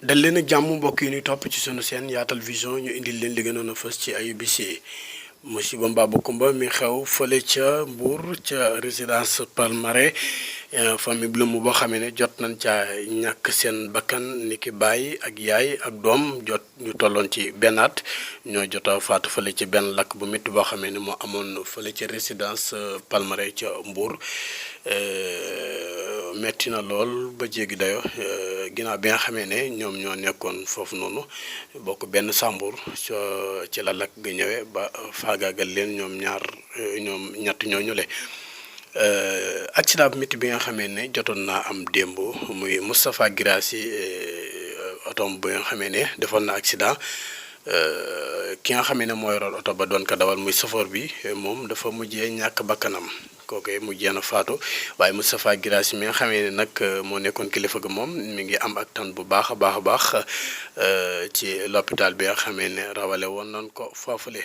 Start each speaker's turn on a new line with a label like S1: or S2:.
S1: dal leen ak jàmm mbokk yi ñuy topp ci sunu seen Yaatal Vision ñu indil leen li gënoon a fës ci ayu bis yi musiba mbaa kumba mi xew fële ca Mbour ca résidence Palmarin famille bu lëmm boo xamee ne jot nañ caa ñàkk seen bakkan niki baay ak yaay ak doom jot ñu tolloon ci benn at ñoo jot a faatu fële ci benn lakk bu métti boo xamee ne moo amoon fële ca résidence Palmarin ca Mbour. metti na lool ba jéggi dayo ginnaaw bi nga xamee ne ñoom ñoo nekkoon foofu noonu bokk benn sàmbur ci la lakk ga ñëwee ba faagaagal leen ñoom ñett ñooñu le accident bu métti bi nga xamee ne jotoon naa am démb muy Moustapha Guirassy otom bi nga xamee ne defoon na accident ki nga xamee ne moo yoroon oto ba doon ko dawal muy chauffeur bi moom dafa mujjee ñàkk bakkanam kooku mujjee na faatu waaye Moustapha Guirassy mi nga xamee ne nag moo nekkoon kilifa ga moom mi ngi am ak tan bu baax a baax ci l'hôpital bi nga xamee ne rawale woon nañ ko foofule.